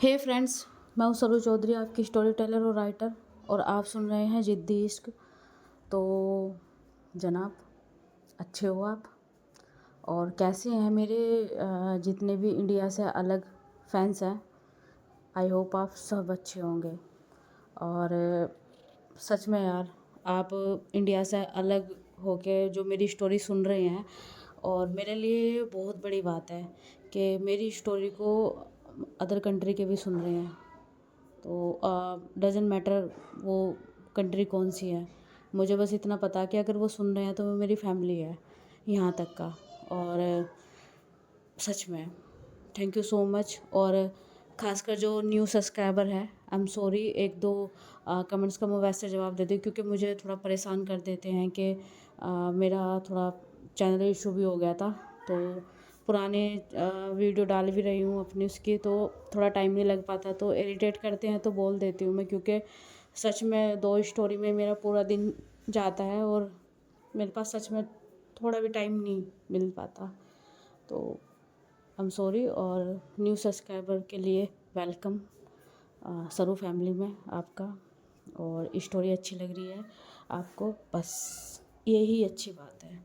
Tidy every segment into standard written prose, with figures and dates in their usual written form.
हे friends, मैं हूँ सरू चौधरी, आपकी स्टोरी टेलर और राइटर, और आप सुन रहे हैं ज़िद्दी इश्क। तो जनाब, अच्छे हो आप? और कैसे हैं मेरे जितने भी इंडिया से अलग फैंस हैं? आई होप आप सब अच्छे होंगे। और सच में यार, आप इंडिया से अलग होके जो मेरी स्टोरी सुन रहे हैं, और मेरे लिए बहुत बड़ी बात है कि मेरी स्टोरी को अदर कंट्री के भी सुन रहे हैं। तो डज़न्ट मैटर वो कंट्री कौन सी है, मुझे बस इतना पता कि अगर वो सुन रहे हैं तो वो मेरी फैमिली है यहाँ तक का। और सच में थैंक यू सो मच। और ख़ासकर जो न्यू सब्सक्राइबर है, आई एम सॉरी, एक दो कमेंट्स का मैं वैसे जवाब दे दूँ क्योंकि मुझे थोड़ा परेशान कर देते हैं कि मेरा थोड़ा चैनल इशू भी हो गया था। तो पुराने वीडियो डाल भी रही हूँ अपनी उसकी, तो थोड़ा टाइम नहीं लग पाता, तो इरिटेट करते हैं तो बोल देती हूँ मैं, क्योंकि सच में 2 स्टोरी में मेरा पूरा दिन जाता है और मेरे पास सच में थोड़ा भी टाइम नहीं मिल पाता। तो आई एम सॉरी। और न्यू सब्सक्राइबर के लिए वेलकम सरू फैमिली में आपका। और स्टोरी अच्छी लग रही है आपको, बस यही अच्छी बात है।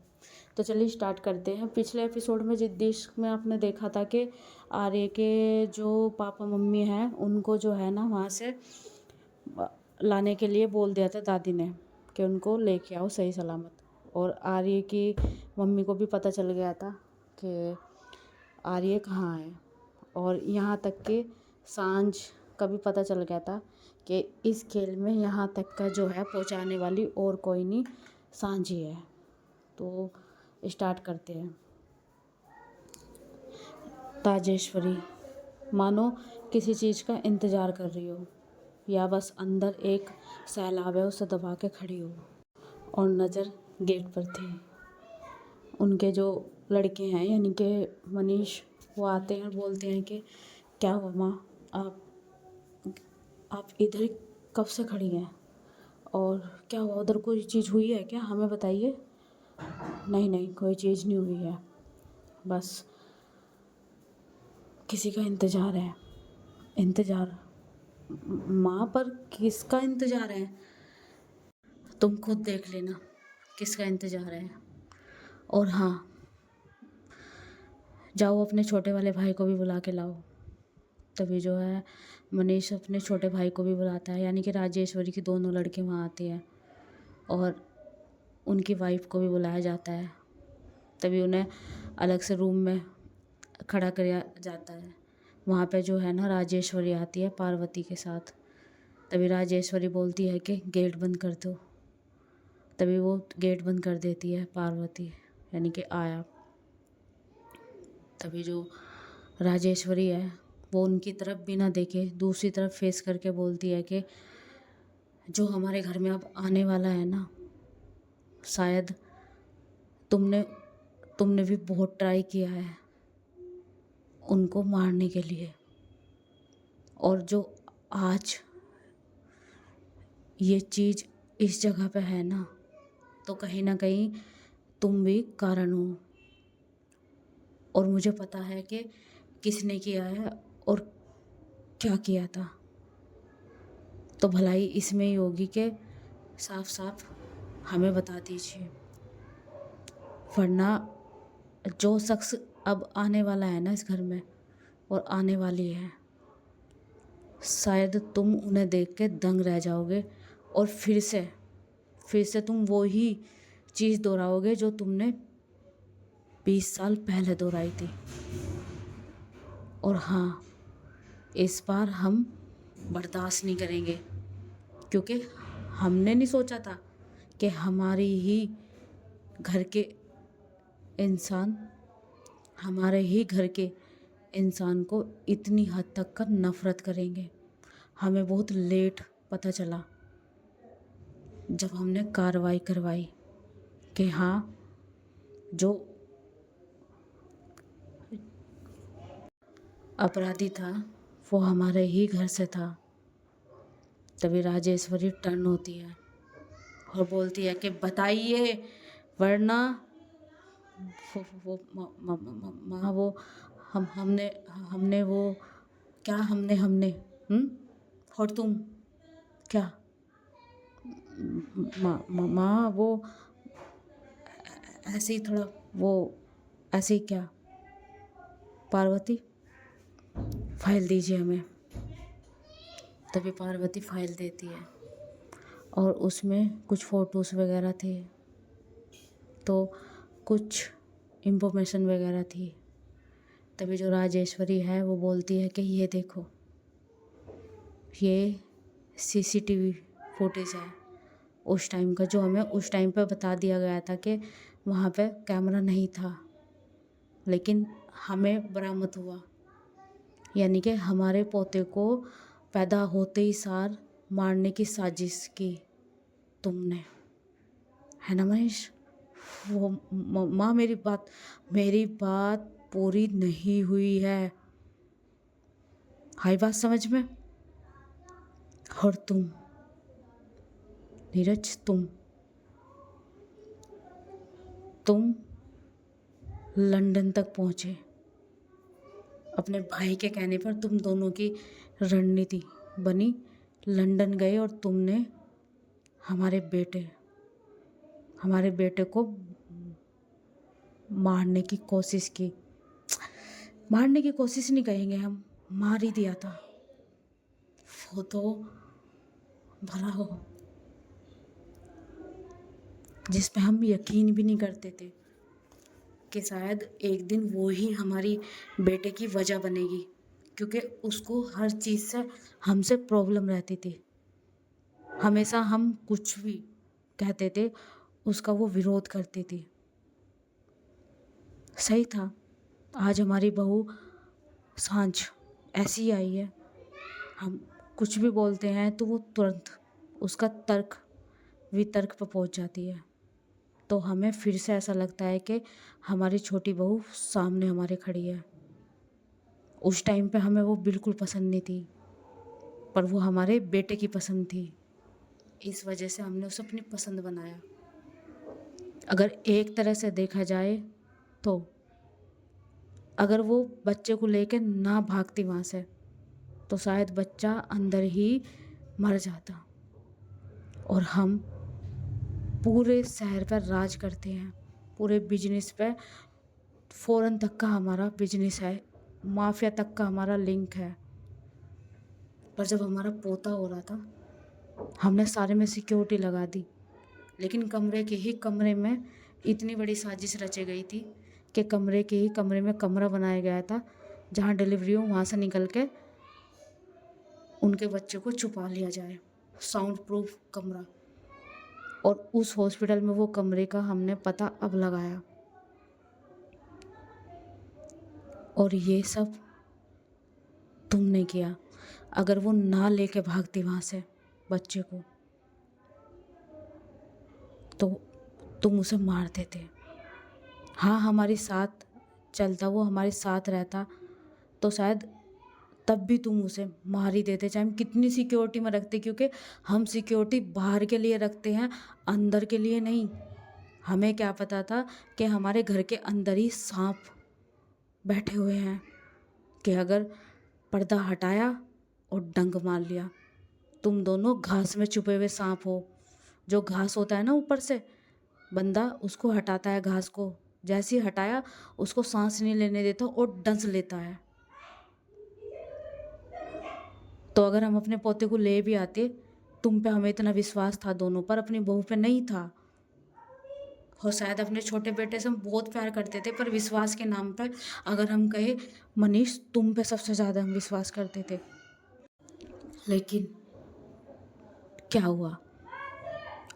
तो चलिए स्टार्ट करते हैं। पिछले एपिसोड में ज़िद्दी इश्क में आपने देखा था कि आर्य के जो पापा मम्मी हैं उनको जो है ना वहाँ से लाने के लिए बोल दिया था दादी ने कि उनको लेके आओ सही सलामत। और आर्य की मम्मी को भी पता चल गया था कि आर्य कहाँ है, और यहाँ तक कि सांझ का भी पता चल गया था कि इस खेल में यहाँ तक का जो है पहुँचाने वाली और कोई नहीं, सांझ ही है। तो स्टार्ट करते हैं। राजेश्वरी मानो किसी चीज़ का इंतज़ार कर रही हो, या बस अंदर एक सैलाब है उसे दबा के खड़ी हो। और नज़र गेट पर थी। उनके जो लड़के हैं यानी कि मनीष, वो आते हैं और बोलते हैं कि क्या हुआ माँ, आप इधर कब से खड़ी हैं, और क्या हुआ, उधर कोई चीज़ हुई है क्या, हमें बताइए। नहीं नहीं, कोई चीज़ नहीं हुई है, बस किसी का इंतज़ार है। इंतज़ार? माँ, पर किसका इंतज़ार है? तुम खुद देख लेना किसका इंतज़ार है। और हाँ, जाओ अपने छोटे वाले भाई को भी बुला के लाओ। तभी जो है मनीष अपने छोटे भाई को भी बुलाता है, यानी कि राजेश्वरी की दोनों लड़के वहाँ आते हैं, और उनकी वाइफ को भी बुलाया जाता है। तभी उन्हें अलग से रूम में खड़ा किया जाता है। वहाँ पे जो है ना राजेश्वरी आती है पार्वती के साथ। तभी राजेश्वरी बोलती है कि गेट बंद कर दो। तभी वो गेट बंद कर देती है पार्वती, यानी कि आया। तभी जो राजेश्वरी है वो उनकी तरफ बिना देखे दूसरी तरफ फेस करके बोलती है कि जो हमारे घर में अब आने वाला है ना, शायद तुमने तुमने भी बहुत ट्राई किया है उनको मारने के लिए, और जो आज ये चीज़ इस जगह पे है ना, तो कहीं ना कहीं तुम भी कारण हो। और मुझे पता है कि किसने किया है और क्या किया था, तो भलाई इसमें ही होगी कि साफ साफ हमें बता दीजिए, वरना जो शख्स अब आने वाला है ना इस घर में, और आने वाली है, शायद तुम उन्हें देख के दंग रह जाओगे, और फिर से तुम वो ही चीज़ दोहराओगे जो तुमने 20 साल पहले दोहराई थी। और हाँ, इस बार हम बर्दाश्त नहीं करेंगे, क्योंकि हमने नहीं सोचा था कि हमारी ही घर के इंसान हमारे ही घर के इंसान को इतनी हद तक का नफ़रत करेंगे। हमें बहुत लेट पता चला जब हमने कार्रवाई करवाई कि हाँ, जो अपराधी था वो हमारे ही घर से था। तभी राजेश्वरी टर्न होती है और बोलती है कि बताइए, वरना वो माँ, वो हमने हमने वो क्या हमने हमने और तुम क्या? माँ वो ऐसे ही थोड़ा वो ऐसे ही क्या? पार्वती फाइल दीजिए हमें। तभी पार्वती फाइल देती है और उसमें कुछ फ़ोटोज़ वगैरह थे, तो कुछ इन्फॉर्मेशन वगैरह थी। तभी जो राजेश्वरी है वो बोलती है कि ये देखो, ये सीसीटीवी फुटेज है उस टाइम का, जो हमें उस टाइम पे बता दिया गया था कि वहाँ पे कैमरा नहीं था, लेकिन हमें बरामद हुआ। यानी कि हमारे पोते को पैदा होते ही सार मारने की साजिश की तुमने, है ना महेश? वो माँ मेरी बात पूरी नहीं हुई है। हाई बात समझ में? और तुम नीरज, तुम लंदन तक पहुँचे। अपने भाई के कहने पर तुम दोनों की रणनीति बनी, लंदन गए और तुमने हमारे बेटे को मारने की कोशिश की। मारने की कोशिश नहीं कहेंगे हम, मार ही दिया था। वो तो भला हो जिस पे हम यकीन भी नहीं करते थे कि शायद एक दिन वो ही हमारी बेटे की वजह बनेगी, क्योंकि उसको हर चीज़ से हमसे प्रॉब्लम रहती थी। हमेशा हम कुछ भी कहते थे उसका वो विरोध करती थी। सही था, आज हमारी बहू सांझ ऐसी आई है, हम कुछ भी बोलते हैं तो वो तुरंत उसका तर्क वितर्क पर पहुंच जाती है। तो हमें फिर से ऐसा लगता है कि हमारी छोटी बहू सामने हमारे खड़ी है। उस टाइम पे हमें वो बिल्कुल पसंद नहीं थी, पर वो हमारे बेटे की पसंद थी। इस वजह से हमने उसे अपनी पसंद बनाया। अगर एक तरह से देखा जाए तो अगर वो बच्चे को लेकर ना भागती वहाँ से, तो शायद बच्चा अंदर ही मर जाता। और हम पूरे शहर पर राज करते हैं, पूरे बिजनेस पे, फॉरेन तक का हमारा बिजनेस है, माफिया तक का हमारा लिंक है। पर जब हमारा पोता हो रहा था, हमने सारे में सिक्योरिटी लगा दी, लेकिन कमरे के ही कमरे में इतनी बड़ी साजिश रची गई थी कि कमरे के ही कमरे में कमरा बनाया गया था, जहाँ डिलीवरी हो वहाँ से निकल के उनके बच्चे को छुपा लिया जाए। साउंड प्रूफ कमरा। और उस हॉस्पिटल में वो कमरे का हमने पता अब लगाया। और ये सब तुमने किया। अगर वो ना लेके भागती वहाँ से बच्चे को, तो तुम उसे मार देते। हाँ, हमारे साथ चलता, वो हमारे साथ रहता, तो शायद तब भी तुम उसे मार ही देते, चाहे हम कितनी सिक्योरिटी में रखते, क्योंकि हम सिक्योरिटी बाहर के लिए रखते हैं, अंदर के लिए नहीं। हमें क्या पता था कि हमारे घर के अंदर ही सांप बैठे हुए हैं, कि अगर पर्दा हटाया और डंक मार लिया, तुम दोनों घास में छुपे हुए सांप हो। जो घास होता है ना ऊपर से, बंदा उसको हटाता है, घास को जैसे ही हटाया उसको सांस नहीं लेने देता और डंस लेता है। तो अगर हम अपने पोते को ले भी आते, तुम पे हमें इतना विश्वास था दोनों पर, अपनी बहू पे नहीं था। और शायद अपने छोटे बेटे से हम बहुत प्यार करते थे, पर विश्वास के नाम पर अगर हम कहे मनीष, तुम पे सबसे ज़्यादा हम विश्वास करते थे। लेकिन क्या हुआ?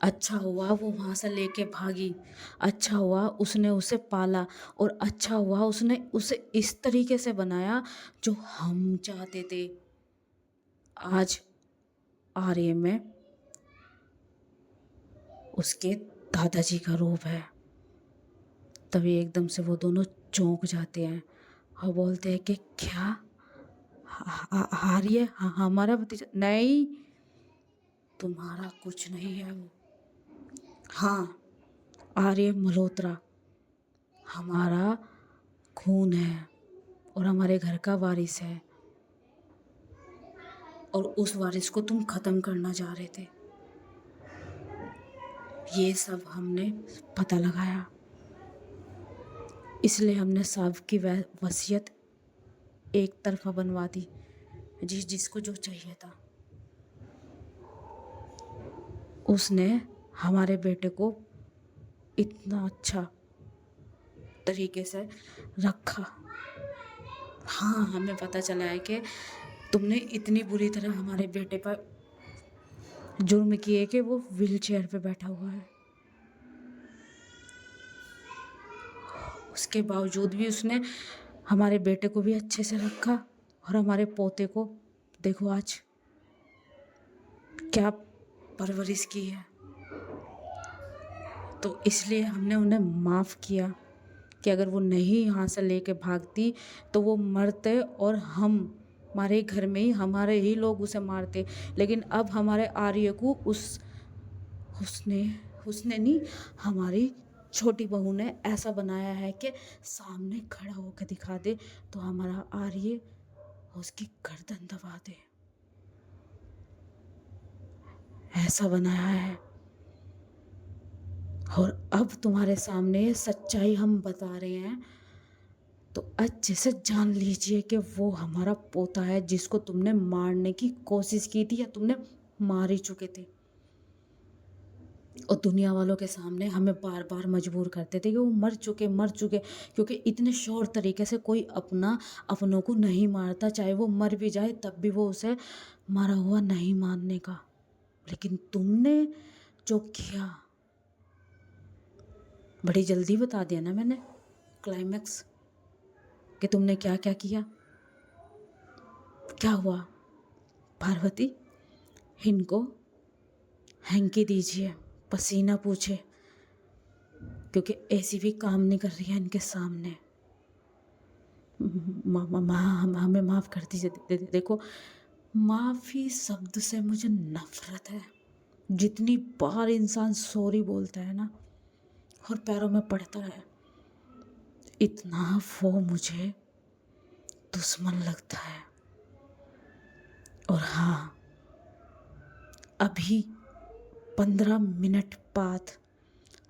अच्छा हुआ वो वहाँ से लेके भागी, अच्छा हुआ उसने उसे पाला, और अच्छा हुआ उसने उसे इस तरीके से बनाया जो हम चाहते थे। आज आर्य में उसके दादाजी का रूप है। तभी एकदम से वो दोनों चौंक जाते हैं और बोलते हैं कि क्या आर्य हमारा भतीजा? नहीं, तुम्हारा कुछ नहीं है वो। हाँ, आर्य मल्होत्रा हमारा खून है और हमारे घर का वारिस है। और उस वारिस को तुम ख़त्म करना चाह रहे थे। ये सब हमने पता लगाया, इसलिए हमने साहब की वसीयत एक तरफा बनवा दी, जिसको जो चाहिए था। उसने हमारे बेटे को इतना अच्छा तरीके से रखा। हाँ, हमें पता चला है कि तुमने इतनी बुरी तरह हमारे बेटे पर जुर्म किए कि वो व्हील चेयर पे बैठा हुआ है। उसके बावजूद भी उसने हमारे बेटे को भी अच्छे से रखा और हमारे पोते को देखो आज क्या परवरिश की है। तो इसलिए हमने उन्हें माफ़ किया कि अगर वो नहीं यहाँ से लेके भागती तो वो मरते और हमारे घर में ही हमारे ही लोग उसे मारते। लेकिन अब हमारे आर्य को उसने उसने नहीं, हमारी छोटी बहू ने ऐसा बनाया है कि सामने खड़ा होकर दिखा दे तो हमारा आर्य उसकी गर्दन दबा दे, ऐसा बनाया है। और अब तुम्हारे सामने सच्चाई हम बता रहे हैं, तो अच्छे से जान लीजिए कि वो हमारा पोता है जिसको तुमने मारने की कोशिश की थी या तुमने मार ही चुके थे। और दुनिया वालों के सामने हमें बार बार मजबूर करते थे कि वो मर चुके, क्योंकि इतने श्योर तरीके से कोई अपनों को नहीं मारता, चाहे वो मर भी जाए तब भी वो उसे मरा हुआ नहीं मानने का। लेकिन तुमने जो किया, बड़ी जल्दी बता दिया ना मैंने क्लाइमैक्स कि तुमने क्या क्या किया। क्या हुआ? पार्वती, इनको हैंकी दीजिए, पसीना पूछे, क्योंकि ऐसी भी काम नहीं कर रही है इनके सामने। हमें माफ़ कर दीजिए। देखो, माफ़ी शब्द से मुझे नफरत है। जितनी बार इंसान सॉरी बोलता है ना और पैरों में पड़ता है, इतना वो मुझे दुश्मन लगता है। और हाँ, अभी 15 मिनट बाद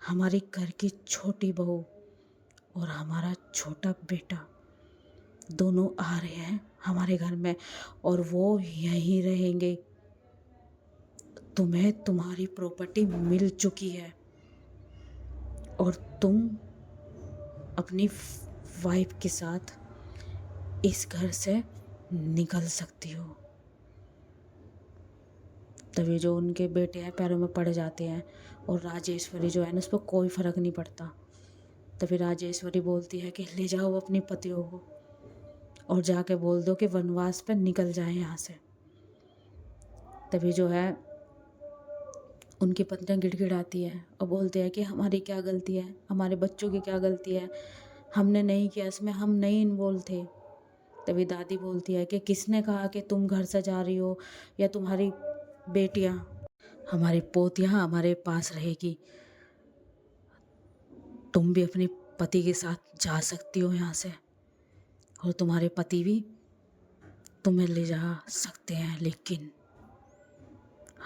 हमारे घर की छोटी बहू और हमारा छोटा बेटा दोनों आ रहे हैं हमारे घर में, और वो यहीं रहेंगे। तुम्हें तुम्हारी प्रॉपर्टी मिल चुकी है और तुम अपनी वाइफ के साथ इस घर से निकल सकती हो। तभी जो उनके बेटे हैं पैरों में पड़ जाते हैं, और राजेश्वरी जो है ना, उस पर कोई फ़र्क नहीं पड़ता। तभी राजेश्वरी बोलती है कि ले जाओ अपनी पतियों को और जाके बोल दो कि वनवास पर निकल जाए यहाँ से। तभी जो है उनकी पत्नियाँ गिड़गिड़ाती है और बोलते हैं कि हमारी क्या गलती है, हमारे बच्चों की क्या गलती है, हमने नहीं किया, इसमें हम नहीं इन्वॉल्व थे। तभी दादी बोलती है कि किसने कहा कि तुम घर से जा रही हो या तुम्हारी बेटियाँ, हमारी पोतियाँ हमारे पास रहेगी। तुम भी अपने पति के साथ जा सकती हो यहाँ से, और तुम्हारे पति भी तुम्हें ले जा सकते हैं, लेकिन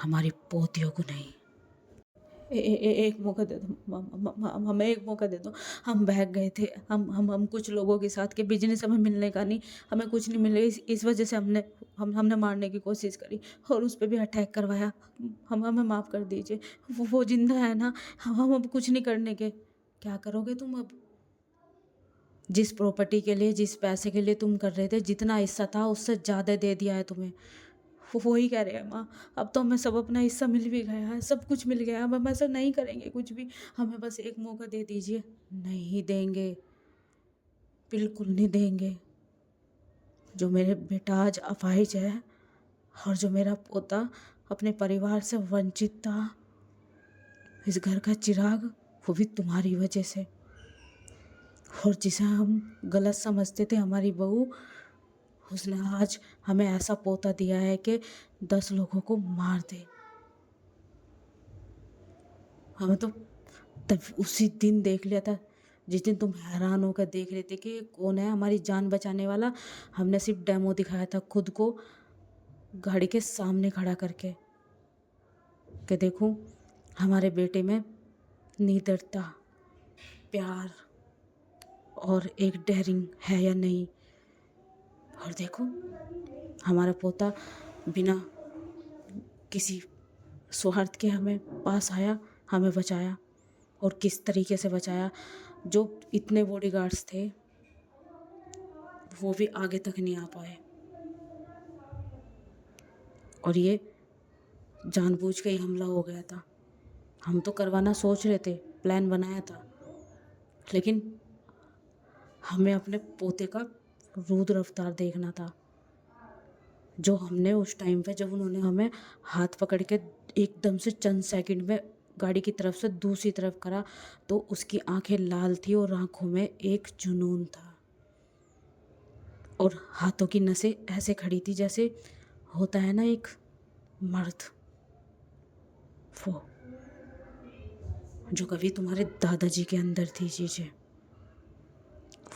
हमारी पोतियों को नहीं। एक मौका दे दो, हमें एक मौका दे दो। हम बहक गए थे, हम कुछ लोगों के साथ के बिजनेस हमें मिलने का नहीं, हमें कुछ नहीं मिले, इस वजह से हमने मारने की कोशिश करी और उस पर भी अटैक करवाया। हमें माफ़ कर दीजिए। वो जिंदा है ना, हम अब कुछ नहीं करने के। क्या करोगे तुम अब? जिस प्रॉपर्टी के लिए, जिस पैसे के लिए तुम कर रहे थे, जितना हिस्सा था उससे ज़्यादा दे दिया है तुम्हें। वो ही कह रहे हैं माँ, अब तो हमें सब अपना हिस्सा मिल भी गया है, सब कुछ मिल गया है, अब हम ऐसा नहीं करेंगे कुछ भी, हमें बस एक मौका दे दीजिए। नहीं देंगे, बिल्कुल नहीं देंगे। जो मेरे बेटा आज अपाहिज है और जो मेरा पोता अपने परिवार से वंचित था, इस घर का चिराग, वो भी तुम्हारी वजह से। और जिसे हम गलत समझते थे, हमारी बहू, उसने आज हमें ऐसा पोता दिया है कि 10 लोगों को मार दे। हमें तो तब उसी दिन देख लिया था, जिस दिन तुम हैरान होकर देख रहे थे कि कौन है हमारी जान बचाने वाला। हमने सिर्फ डेमो दिखाया था खुद को गाड़ी के सामने खड़ा करके कि देखूं हमारे बेटे में निडरता, प्यार और एक डेयरिंग है या नहीं। और देखो हमारा पोता बिना किसी स्वार्थ के हमें पास आया, हमें बचाया। और किस तरीके से बचाया, जो इतने बॉडीगार्ड्स थे वो भी आगे तक नहीं आ पाए। और ये जानबूझ के ही हमला हो गया था। हम तो करवाना सोच रहे थे, प्लान बनाया था, लेकिन हमें अपने पोते का रुद्र अवतार देखना था, जो हमने उस टाइम पे, जब उन्होंने हमें हाथ पकड़ के एकदम से चंद सेकंड में गाड़ी की तरफ से दूसरी तरफ करा, तो उसकी आंखें लाल थी और आंखों में एक जुनून था और हाथों की नसें ऐसे खड़ी थी जैसे होता है ना एक मर्द, वो जो कभी तुम्हारे दादाजी के अंदर थी चीजें,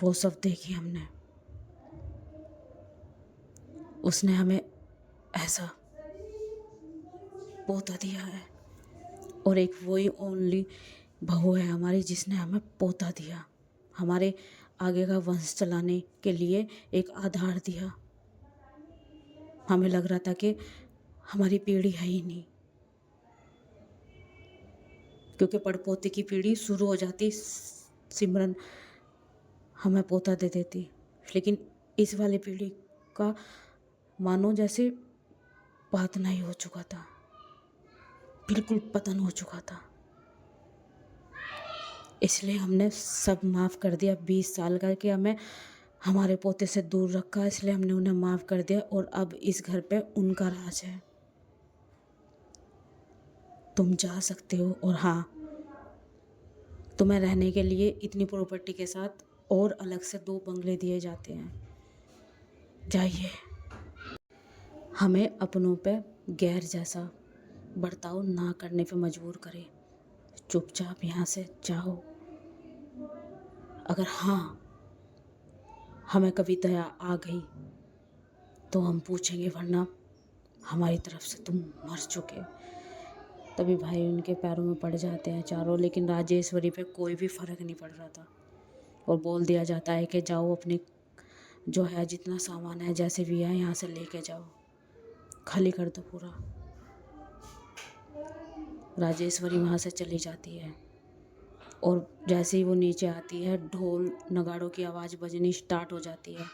वो सब देखी हमने। उसने हमें ऐसा पोता दिया है और एक वही ओनली बहू है हमारी जिसने हमें पोता दिया, हमारे आगे का वंश चलाने के लिए एक आधार दिया। हमें लग रहा था कि हमारी पीढ़ी है ही नहीं, क्योंकि पड़पोते की पीढ़ी शुरू हो जाती, सिमरन हमें पोता दे देती। लेकिन इस वाली पीढ़ी का मानो जैसे पातना ही हो चुका था, बिल्कुल पतन हो चुका था। इसलिए हमने सब माफ़ कर दिया। 20 साल का कि हमें हमारे पोते से दूर रखा, इसलिए हमने उन्हें माफ़ कर दिया। और अब इस घर पे उनका राज है। तुम जा सकते हो। और हाँ, तुम्हें रहने के लिए इतनी प्रॉपर्टी के साथ और अलग से 2 बंगले दिए जाते हैं। जाइए। हमें अपनों पे गैर जैसा बर्ताव ना करने पे मजबूर करे। चुपचाप यहाँ से जाओ। अगर हाँ हमें कभी दया आ गई तो हम पूछेंगे, वरना हमारी तरफ से तुम मर चुके। तभी भाई उनके पैरों में पड़ जाते हैं चारों। लेकिन राजेश्वरी पे कोई भी फ़र्क नहीं पड़ रहा था और बोल दिया जाता है कि जाओ, अपने जो है जितना सामान है जैसे भी है यहाँ से लेके जाओ, खाली कर दो पूरा। राजेश्वरी वहाँ से चली जाती है और जैसे ही वो नीचे आती है, ढोल नगाड़ों की आवाज़ बजनी स्टार्ट हो जाती है।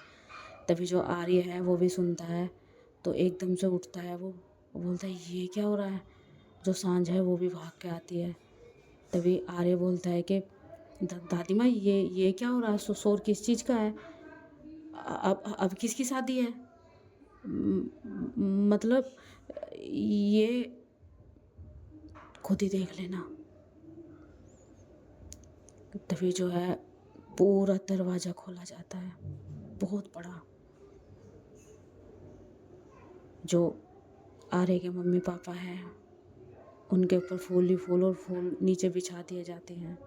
तभी जो आर्य है वो भी सुनता है, तो एकदम से उठता है। वो बोलता है ये क्या हो रहा है। जो सांझ है वो भी भाग के आती है। तभी आर्य बोलता है कि दादी माँ ये क्या हो रहा है, शोर किस चीज़ का है, अब किसकी शादी है, मतलब ये खुद ही देख लेना। तभी जो है पूरा दरवाज़ा खोला जाता है, बहुत बड़ा। जो आर्य के मम्मी पापा हैं उनके ऊपर फूल ही फूल और फूल नीचे बिछा दिए जाते हैं।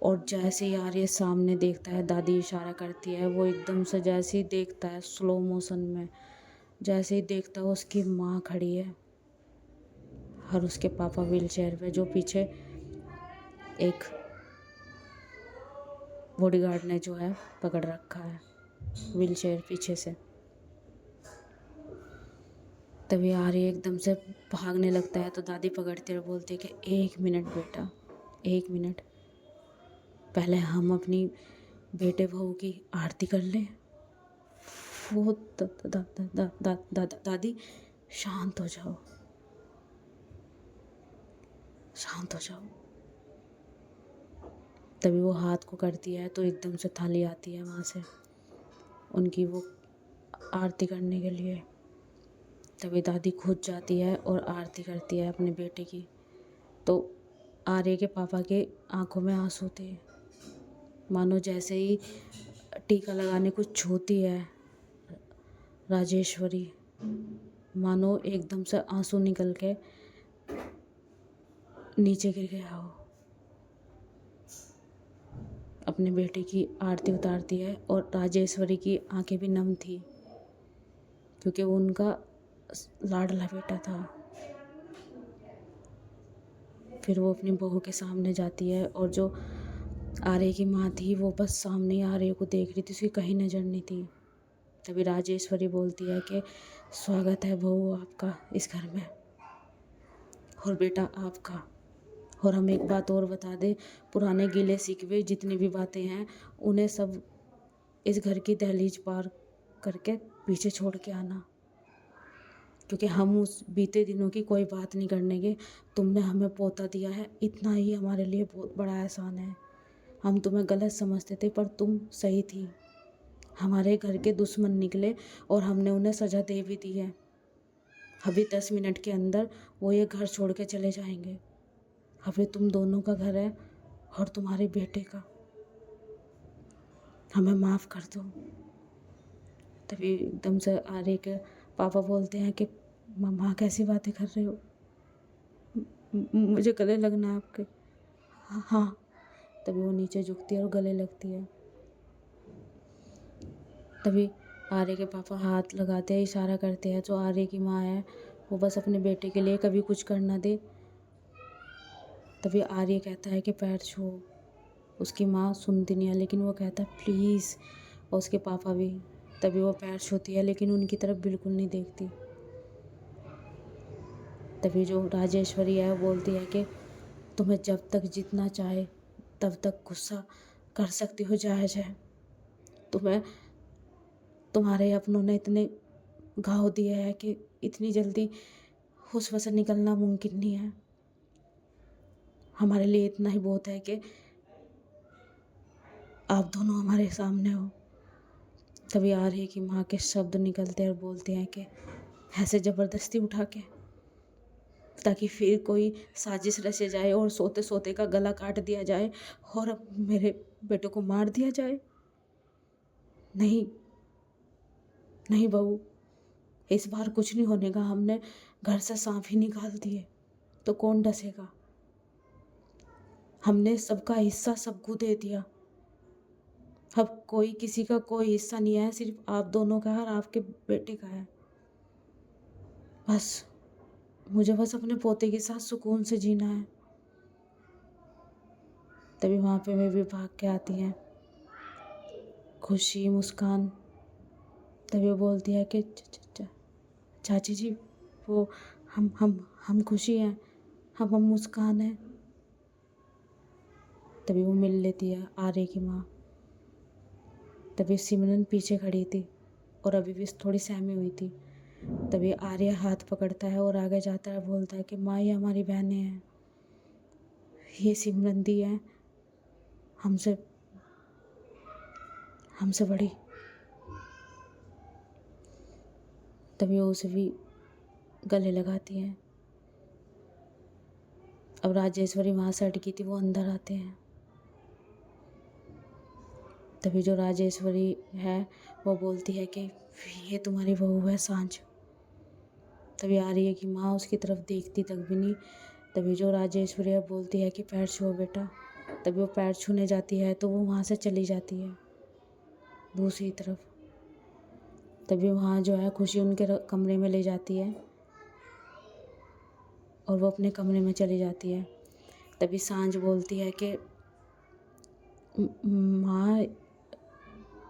और जैसे ही आर्य सामने देखता है, दादी इशारा करती है, वो एकदम से जैसे ही देखता है स्लो मोशन में, जैसे ही देखता है उसकी माँ खड़ी है और उसके पापा व्हीलचेयर पे, जो पीछे एक बॉडीगार्ड ने जो है पकड़ रखा है व्हीलचेयर पीछे से। तभी आर्य एकदम से भागने लगता है, तो दादी पकड़ती है और बोलती है कि 1 मिनट बेटा, 1 मिनट, पहले हम अपनी बेटे बहू की आरती कर लें। वो दादी शांत हो जाओ, शांत हो जाओ। तभी वो हाथ को करती है तो एकदम से थाली आती है वहाँ से उनकी वो आरती करने के लिए। तभी दादी खुद जाती है और आरती करती है अपने बेटे की। तो आर्य के पापा के आंखों में आंसू थे, मानो जैसे ही टीका लगाने को छूती है राजेश्वरी, मानो एकदम से आंसू निकल के नीचे गिर गया हो। अपने बेटे की आरती उतारती है और राजेश्वरी की आंखें भी नम थी। क्योंकि वो उनका लाडला बेटा था। फिर वो अपनी बहू के सामने जाती है और जो आर्य की माँ थी वो बस सामने ही आर्य को देख रही थी, उसकी कहीं नज़र नहीं थी। तभी राजेश्वरी बोलती है कि स्वागत है बहू आपका इस घर में, और बेटा आपका। और हम एक बात और बता दें, पुराने गिले शिकवे जितनी भी बातें हैं उन्हें सब इस घर की दहलीज पार करके पीछे छोड़ के आना, क्योंकि हम उस बीते दिनों की कोई बात नहीं करने के। तुमने हमें पोता दिया है, इतना ही हमारे लिए बहुत बड़ा एहसान है। हम तुम्हें गलत समझते थे पर तुम सही थी। हमारे घर के दुश्मन निकले और हमने उन्हें सज़ा दे भी दी है। अभी 10 मिनट के अंदर वो ये घर छोड़ के चले जाएंगे। अभी तुम दोनों का घर है और तुम्हारे बेटे का। हमें माफ़ कर दो। तभी एकदम से आर्य के पापा बोलते हैं कि माँ कैसी बातें कर रहे हो, मुझे गले लगना है आपके। हाँ हाँ। तभी वो नीचे झुकती है और गले लगती है। तभी आर्य के पापा हाथ लगाते हैं, इशारा करते हैं। जो आर्य की माँ है वो बस अपने बेटे के लिए कभी कुछ कर ना दे। तभी आर्य कहता है कि पैर छू। उसकी माँ सुनती नहीं है, लेकिन वो कहता है प्लीज़, और उसके पापा भी। तभी वो पैर छूती है लेकिन उनकी तरफ बिल्कुल नहीं देखती। तभी जो राजेश्वरी है वो बोलती है कि तुम्हें जब तक जितना चाहे तब तक गुस्सा कर सकती हो, जायज़ है। तुम्हें तुम्हारे अपनों ने इतने घाव दिए हैं कि इतनी जल्दी हुस्न से निकलना मुमकिन नहीं है। हमारे लिए इतना ही बहुत है कि आप दोनों हमारे सामने हो। तभी आर्य की माँ के शब्द निकलते हैं और बोलते हैं कि ऐसे ज़बरदस्ती उठा के, ताकि फिर कोई साजिश रचे जाए और सोते सोते का गला काट दिया जाए और अब मेरे बेटे को मार दिया जाए। नहीं नहीं बहू, इस बार कुछ नहीं होने का। हमने घर से सांप ही निकाल दिए तो कौन डसेगा। हमने सबका हिस्सा सबको दे दिया। अब कोई किसी का कोई हिस्सा नहीं है, सिर्फ आप दोनों का है और आपके बेटे का है। बस मुझे बस अपने पोते के साथ सुकून से जीना है। तभी वहाँ पे मैं भी भाग के आती हैं खुशी, मुस्कान। तभी वो बोलती है कि चाची जी, वो हम खुशी हैं, हम मुस्कान हैं। तभी वो मिल लेती है आर्य की माँ। तभी सिमरन पीछे खड़ी थी और अभी भी थोड़ी सहमी हुई थी। तभी आर्य हाथ पकड़ता है और आगे जाता है, बोलता है कि माँ ये हमारी बहनें हैं, ये सिमरन दी है हमसे हमसे बड़ी। तभी वो उसे भी गले लगाती हैं। अब राजेश्वरी वहाँ से अटकी थी, वो अंदर आते हैं। तभी जो राजेश्वरी है वो बोलती है कि ये तुम्हारी बहू है सांझ। तभी आर्य की माँ उसकी तरफ देखती तक भी नहीं। तभी जो राजेश्वरी है बोलती है कि पैर छुओ बेटा। तभी वो पैर छूने जाती है तो वो वहाँ से चली जाती है दूसरी तरफ। तभी वहाँ जो है खुशी उनके कमरे में ले जाती है और वो अपने कमरे में चली जाती है। तभी सांझ बोलती है कि माँ,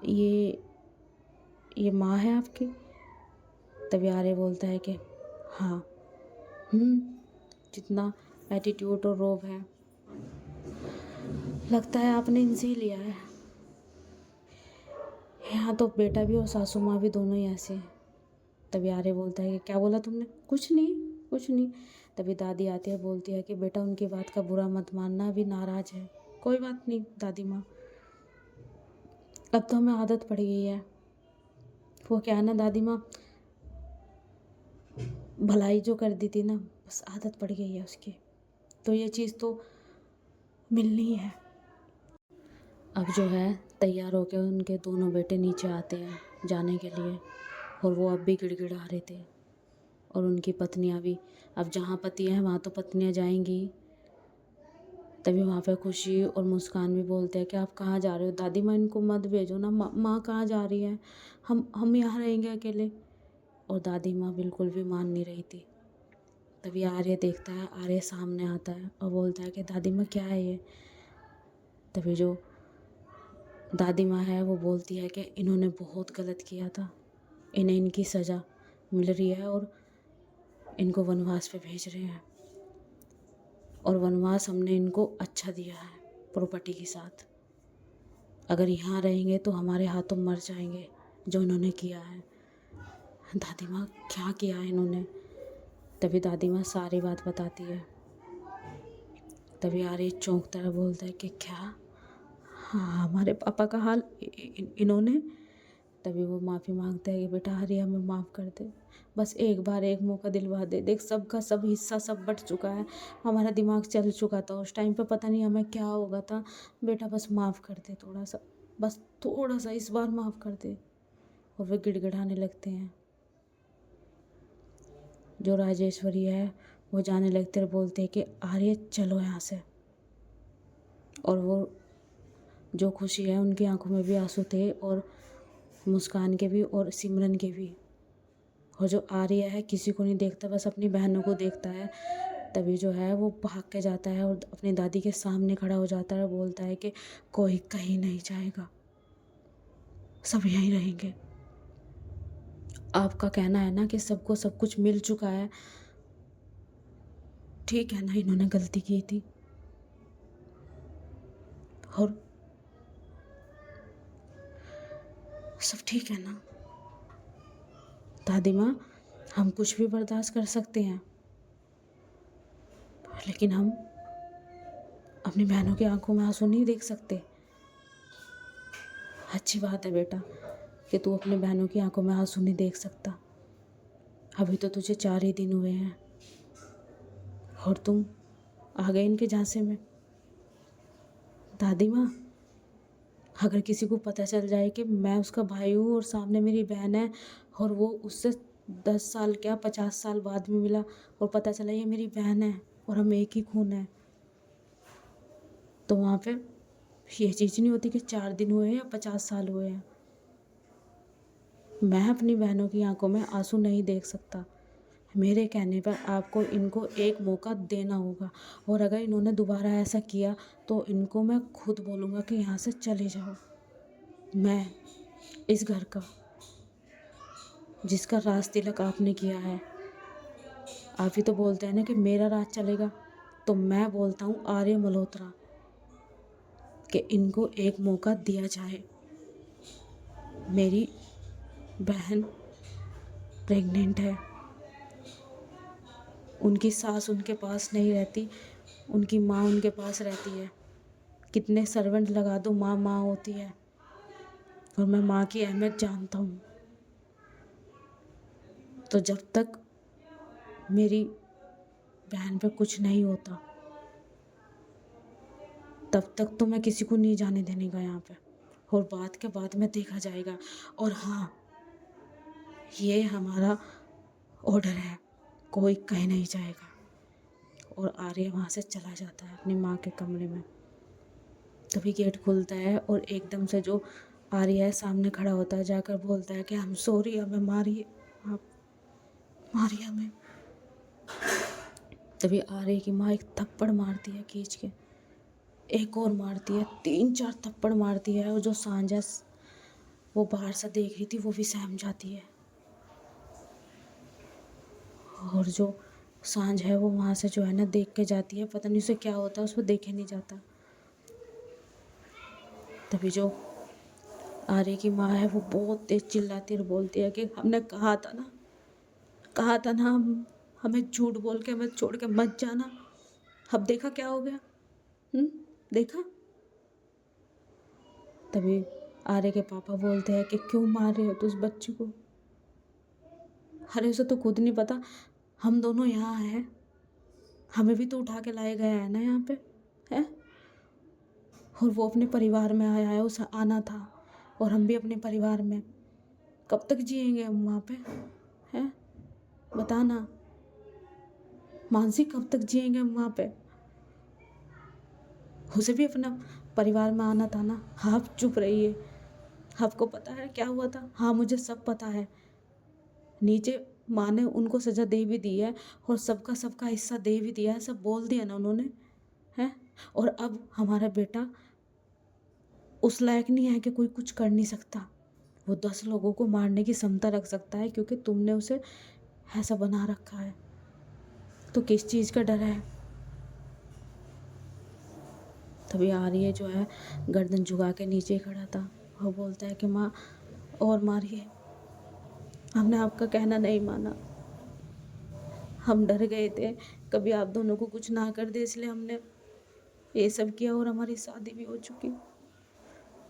ये माँ है आपकी। तभी आर्य बोलता है कि हाँ। जितना एटीट्यूड और रोब है, लगता है आपने इनसे ही लिया है। यहाँ तो बेटा भी और सासू माँ भी दोनों ही ऐसे हैं। तभी आर्य बोलता है कि क्या बोला तुमने? कुछ नहीं कुछ नहीं। तभी दादी आती है, बोलती है कि बेटा उनकी बात का बुरा मत मानना, अभी नाराज़ है। कोई बात नहीं दादी माँ, अब तो हमें आदत पड़ गई है। वो क्या है ना दादी माँ, भलाई जो कर दी थी ना, बस आदत पड़ गई है उसकी, तो ये चीज़ तो मिलनी है। अब जो है तैयार होकर उनके दोनों बेटे नीचे आते हैं जाने के लिए, और वो अब भी गिड़गिड़ा रहे थे और उनकी पत्नियां भी। अब जहाँ पति हैं वहाँ तो पत्नियां जाएंगी। तभी वहाँ पे खुशी और मुस्कान भी बोलते हैं कि आप कहाँ जा रहे हो दादी माँ, इनको मत भेजो ना। माँ कहाँ जा रही है, हम यहाँ रहेंगे अकेले। और दादी माँ बिल्कुल भी मान नहीं रही थी। तभी आर्य देखता है, आर्य सामने आता है और बोलता है कि दादी माँ क्या है ये। तभी जो दादी माँ है वो बोलती है कि इन्होंने बहुत गलत किया था, इन्हें इनकी सज़ा मिल रही है और इनको वनवास पे भेज रहे हैं, और वनवास हमने इनको अच्छा दिया है प्रॉपर्टी के साथ। अगर यहाँ रहेंगे तो हमारे हाथों मर जाएंगे जो इन्होंने किया है। दादी माँ क्या किया है इन्होंने। तभी दादी माँ सारी बात बताती है। तभी आर्य चौंकता है, बोलता है कि क्या, हाँ हमारे पापा का हाल इन्होंने। तभी वो माफ़ी मांगता है कि बेटा आर्य हमें माफ़ कर दे, बस एक बार एक मौका दिलवा दे। देख सबका सब हिस्सा सब बट चुका है, हमारा दिमाग चल चुका था उस टाइम पे, पता नहीं हमें क्या होगा था। बेटा बस माफ़ कर दे थोड़ा सा, बस थोड़ा सा इस बार माफ़ कर दे। और वे गिड़गिड़ाने लगते हैं। जो राजेश्वरी है वो जाने लगते और बोलते हैं कि आर्य चलो यहाँ से। और वो जो खुशी है उनकी आंखों में भी आंसू थे, और मुस्कान के भी और सिमरन के भी। और जो आर्य है किसी को नहीं देखता, बस अपनी बहनों को देखता है। तभी जो है वो भाग के जाता है और अपनी दादी के सामने खड़ा हो जाता है और बोलता है कि कोई कहीं नहीं जाएगा, सब यहीं रहेंगे। आपका कहना है ना कि सबको सब कुछ मिल चुका है, ठीक है ना, इन्होंने गलती की थी और सब ठीक है ना। दादी माँ, हम कुछ भी बर्दाश्त कर सकते हैं, लेकिन हम अपनी बहनों की आंखों में आंसू नहीं देख सकते। अच्छी बात है बेटा कि तू अपनी बहनों की आंखों में आंसू नहीं देख सकता। अभी तो तुझे 4 ही दिन हुए हैं और तुम आ गए इनके झांसे में। दादी माँ, अगर किसी को पता चल जाए कि मैं उसका भाई हूँ और सामने मेरी बहन है, और वो उससे 10 साल क्या 50 साल बाद में मिला, और पता चला ये मेरी बहन है और हम एक ही खून है, तो वहाँ पे ये चीज़ नहीं होती कि 4 दिन हुए हैं या 50 साल हुए हैं। मैं अपनी बहनों की आंखों में आंसू नहीं देख सकता। मेरे कहने पर आपको इनको एक मौका देना होगा, और अगर इन्होंने दोबारा ऐसा किया तो इनको मैं खुद बोलूँगा कि यहाँ से चले जाओ। मैं इस घर का जिसका राज तिलक आपने किया है, आप ही तो बोलते हैं ना कि मेरा राज चलेगा, तो मैं बोलता हूँ आर्य मल्होत्रा कि इनको एक मौका दिया जाए। मेरी बहन प्रेग्नेंट है, उनकी सास उनके पास नहीं रहती, उनकी माँ उनके पास रहती है। कितने सर्वेंट लगा दो, माँ माँ होती है, और मैं माँ की अहमियत जानता हूँ। तो जब तक मेरी बहन पे कुछ नहीं होता तब तक तो मैं किसी को नहीं जाने देने का यहाँ पे, और बात के बाद में देखा जाएगा। और हाँ, ये हमारा ऑर्डर है, कोई कहीं नहीं जाएगा। और आर्य वहाँ से चला जाता है अपनी माँ के कमरे में। तभी गेट खुलता है और एकदम से जो आर्य है सामने खड़ा होता है, जाकर बोलता है कि हम सॉरी, हमें मारिए, आप मारिए हमें। तभी आर्य की माँ एक थप्पड़ मारती है खींच के, एक और मारती है, 3-4 थप्पड़ मारती है। और जो सांझ है वो बाहर से देख रही थी, वो भी सहम जाती है। और जो सांझ है वो वहाँ से जो है ना देख के जाती है, पता नहीं उसे क्या होता है, उसको देखे नहीं जाता। तभी जो आर्य की माँ है वो बहुत तेज चिल्लाती है और बोलती है कि हमने कहा था ना, कहा था ना, हमें झूठ बोल के हमें छोड़ के मत जाना, अब देखा क्या हो गया। देखा। तभी आर्य के पापा बोलते हैं कि क्यों मार रहे हो तुम उस बच्ची को। अरे उसे तो खुद नहीं पता, हम दोनों यहाँ हैं, हमें भी तो उठा के लाया गया है ना यहाँ पे, है। और वो अपने परिवार में आया है, उसे आना था, और हम भी अपने परिवार में। कब तक जिएंगे हम वहाँ पे, हैं, बताना मानसी, कब तक जिएंगे हम वहाँ पे। उसे भी अपना परिवार में आना था ना। आप चुप रहिए, आपको पता है क्या हुआ था। हाँ मुझे सब पता है नीचे माँ ने उनको सज़ा दे भी दी है और सबका सबका हिस्सा दे भी दिया है, सब बोल दिया ना उन्होंने, हैं। और अब हमारा बेटा उस लायक नहीं है कि कोई कुछ कर नहीं सकता। वो 10 लोगों को मारने की क्षमता रख सकता है क्योंकि तुमने उसे ऐसा बना रखा है। तो किस चीज़ का डर है? तभी आर्य जो है गर्दन झुका के नीचे खड़ा था। वो बोलता है कि माँ और मारिए, हमने आपका कहना नहीं माना, हम डर गए थे कभी आप दोनों को कुछ ना कर दे, इसलिए हमने ये सब किया और हमारी शादी भी हो चुकी।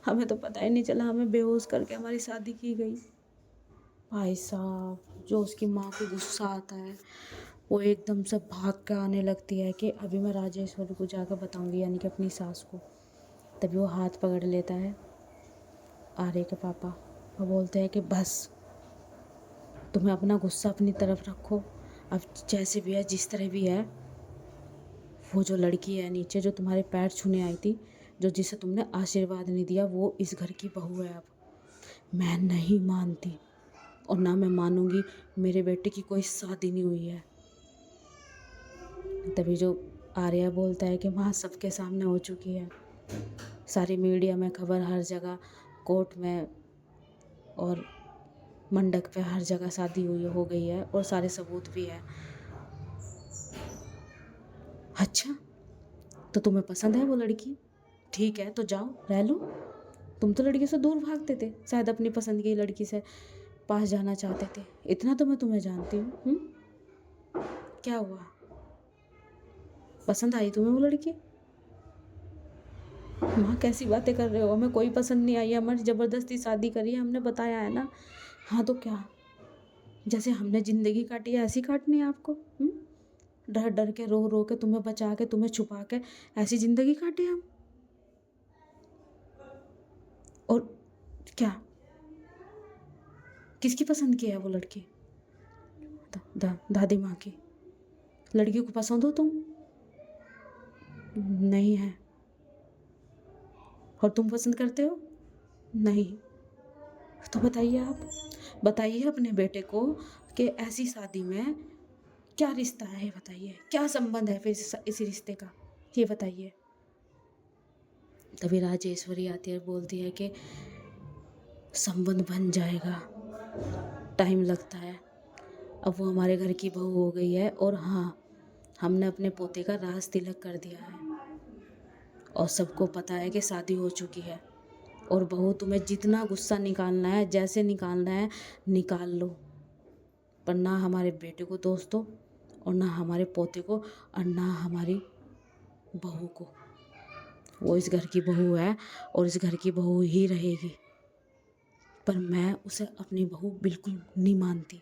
हमें तो पता ही नहीं चला, हमें बेहोश करके हमारी शादी की गई। भाई साहब, जो उसकी माँ को गुस्सा आता है वो एकदम से भाग के आने लगती है कि अभी मैं राजेश्वरी को जाकर बताऊंगी, यानी कि अपनी सास को। तभी वो हाथ पकड़ लेता है आर्य के पापा। वो बोलते हैं कि बस, तुम्हें अपना गुस्सा अपनी तरफ रखो। अब जैसे भी है, जिस तरह भी है, वो जो लड़की है नीचे जो तुम्हारे पैर छूने आई थी, जो जिसे तुमने आशीर्वाद नहीं दिया, वो इस घर की बहू है। अब मैं नहीं मानती और ना मैं मानूंगी, मेरे बेटे की कोई शादी नहीं हुई है। तभी जो आर्या बोलता है कि माँ सबके सामने हो चुकी है, सारी मीडिया में खबर, हर जगह, कोर्ट में और मंडक पे, हर जगह शादी हुई हो गई है और सारे सबूत भी है। अच्छा, तो तुम्हें पसंद है वो लड़की? ठीक है, तो जाओ रह लो। तुम तो लड़की से दूर भागते थे, शायद अपनी पसंद की लड़की से पास जाना चाहते थे। इतना तो मैं तुम्हें जानती हूँ। क्या हुआ, पसंद आई तुम्हें वो लड़की? माँ कैसी बातें कर रहे हो, हमें कोई पसंद नहीं आई है, हमारी ज़बरदस्ती शादी करी है, हमने बताया है ना। हाँ तो क्या, जैसे हमने ज़िंदगी काटी है ऐसी काटनी है आपको? डर डर के, रो रो के, तुम्हें बचा के, तुम्हें छुपा के ऐसी ज़िंदगी काटे हम? और क्या, किसकी पसंद की है वो लड़की? दादी माँ की। लड़की को पसंद हो तुम? नहीं है। और तुम पसंद करते हो? नहीं। तो बताइए, आप बताइए अपने बेटे को कि ऐसी शादी में क्या रिश्ता है, ये बताइए, क्या संबंध है फिर इस रिश्ते का, ये बताइए। तभी राजेश्वरी आती है, बोलती है कि संबंध बन जाएगा, टाइम लगता है। अब वो हमारे घर की बहू हो गई है और हाँ, हमने अपने पोते का राज तिलक कर दिया है और सबको पता है कि शादी हो चुकी है। और बहू, तुम्हें जितना गुस्सा निकालना है, जैसे निकालना है निकाल लो, पर ना हमारे बेटे को दोष दो और ना हमारे पोते को और ना हमारी बहू को। वो इस घर की बहू है और इस घर की बहू ही रहेगी, पर मैं उसे अपनी बहू बिल्कुल नहीं मानती।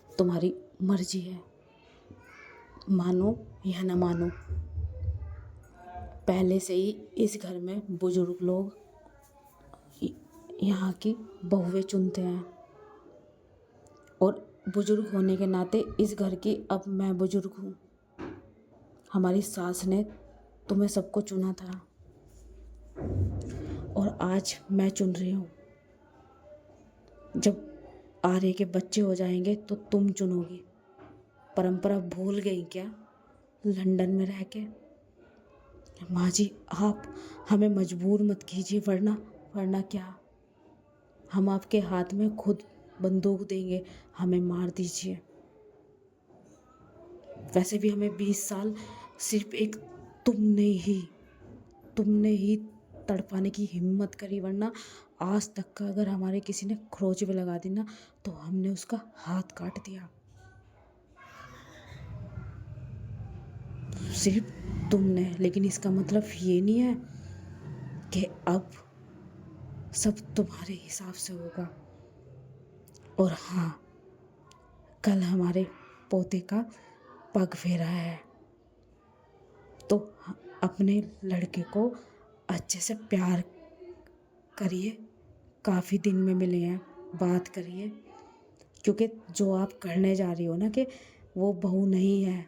तुम्हारी मर्जी है, मानो या न मानो। पहले से ही इस घर में बुजुर्ग लोग यहाँ की बहुएं चुनते हैं और बुजुर्ग होने के नाते इस घर की अब मैं बुजुर्ग हूँ। हमारी सास ने तुम्हें सबको चुना था और आज मैं चुन रही हूँ। जब आर्य के बच्चे हो जाएंगे तो तुम चुनोगी। परंपरा भूल गई क्या लंदन में रह के? माँ जी, आप हमें मजबूर मत कीजिए, वरना क्या, हम आपके हाथ में खुद बंदूक देंगे, हमें मार दीजिए। वैसे भी हमें 20 साल सिर्फ एक तुमने ही तड़पाने की हिम्मत करी, वरना आज तक का अगर हमारे किसी ने खरोच भी लगा दी ना तो हमने उसका हाथ काट दिया। सिर्फ तुमने, लेकिन इसका मतलब ये नहीं है कि अब सब तुम्हारे हिसाब से होगा। और हाँ, कल हमारे पोते का पग फेरा है, तो अपने लड़के को अच्छे से प्यार करिए। काफ़ी दिन में मिले हैं, बात करिए, क्योंकि जो आप करने जा रही हो ना कि वो बहू नहीं है,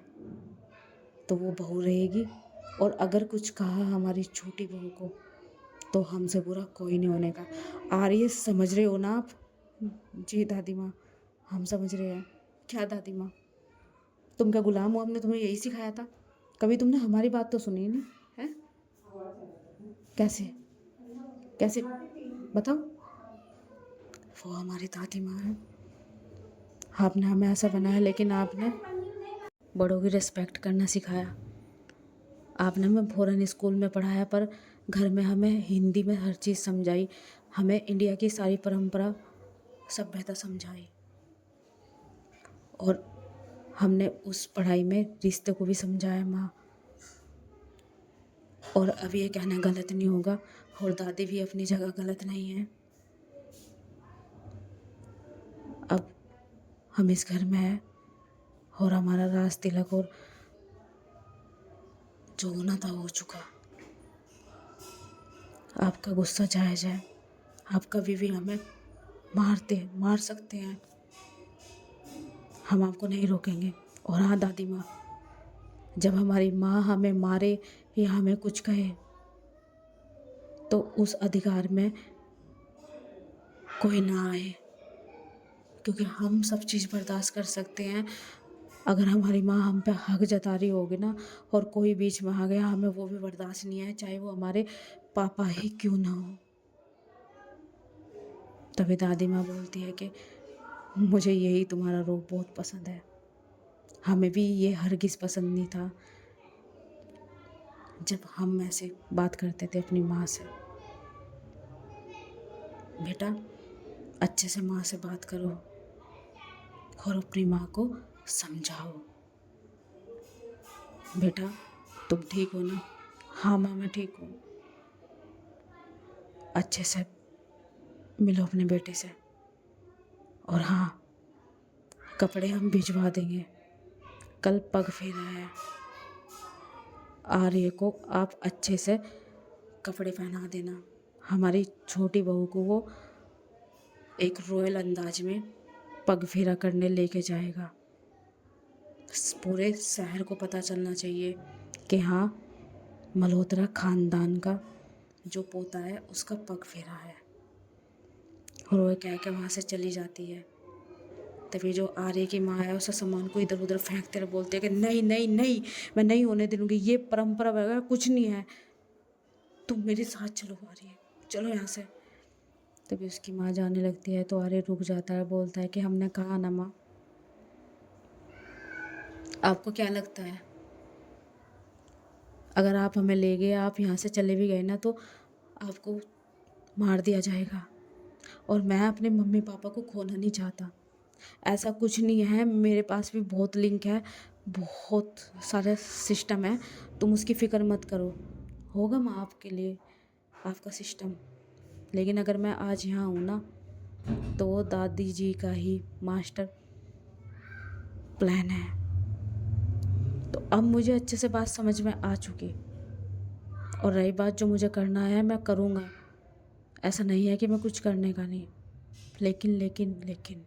तो वो बहू रहेगी। और अगर कुछ कहा हमारी छोटी बहू को तो हमसे बुरा कोई नहीं होने का। आर्य, समझ रहे हो ना आप? जी दादी माँ, हम समझ रहे हैं। क्या दादी माँ, तुम क्या गुलाम हो? हमने तुम्हें यही सिखाया था, कभी तुमने हमारी बात तो सुनी नहीं है? कैसे कैसे बताओ? वो हमारी दादी माँ है, आपने हमें ऐसा बनाया, लेकिन आपने बड़ों की रिस्पेक्ट करना सिखाया। आपने हमें फॉरेन स्कूल में पढ़ाया, पर घर में हमें हिंदी में हर चीज़ समझाई, हमें इंडिया की सारी परंपरा सभ्यता समझाई, और हमने उस पढ़ाई में रिश्ते को भी समझाया माँ। और अब ये कहना गलत नहीं होगा, और दादी भी अपनी जगह गलत नहीं है। अब हम इस घर में हैं, और हमारा राज तिलक और जो होना था हो चुका। आपका गुस्सा जायज़ है, आप कभी भी हमें मार सकते हैं, हम आपको नहीं रोकेंगे। और हाँ दादी माँ, जब हमारी माँ हमें मारे या हमें कुछ कहे, तो उस अधिकार में कोई ना आए, क्योंकि हम सब चीज़ बर्दाश्त कर सकते हैं। अगर हमारी माँ हम पे हक जता रही होगी ना, और कोई बीच में आ गया, हमें वो भी बर्दाश्त नहीं है, चाहे वो हमारे पापा ही क्यों ना हो। तभी दादी माँ बोलती है कि मुझे यही तुम्हारा रूप बहुत पसंद है। हमें भी ये हरगिज़ पसंद नहीं था जब हम ऐसे बात करते थे अपनी माँ से। बेटा, अच्छे से माँ से बात करो और अपनी माँ को समझाओ। बेटा, तुम ठीक हो ना? हाँ माँ, मैं ठीक हूँ। अच्छे से मिलो अपने बेटे से। और हाँ, कपड़े हम भिजवा देंगे, कल पग फेरा है। आर्य को आप अच्छे से कपड़े पहना देना। हमारी छोटी बहू को वो एक रॉयल अंदाज में पग फेरा करने लेके जाएगा। पूरे शहर को पता चलना चाहिए कि हाँ, मल्होत्रा खानदान का जो पोता है उसका पग फेरा है। और वो कह के वहाँ से चली जाती है। तभी जो आर्य की माँ है उसे सामान को इधर उधर फेंकते रहे, बोलते हैं कि नहीं नहीं नहीं, मैं नहीं होने दूंगी, ये परंपरा वगैरह कुछ नहीं है, तुम मेरे साथ चलो आर्य, चलो यहाँ से। तभी उसकी माँ जाने लगती है, तो आर्य रुक जाता है, बोलता है कि हमने कहा ना माँ। आपको क्या लगता है, अगर आप हमें ले गए, आप यहाँ से चले भी गए ना, तो आपको मार दिया जाएगा। और मैं अपने मम्मी पापा को खोना नहीं चाहता। ऐसा कुछ नहीं है, मेरे पास भी बहुत लिंक है, बहुत सारा सिस्टम है, तुम उसकी फ़िक्र मत करो, होगा माँ आपके लिए आपका सिस्टम। लेकिन अगर मैं आज यहाँ हूँ ना, तो वो दादी जी का ही मास्टर प्लान है। तो अब मुझे अच्छे से बात समझ में आ चुकी। और रही बात, जो मुझे करना है मैं करूँगा, ऐसा नहीं है कि मैं कुछ करने का नहीं। लेकिन लेकिन लेकिन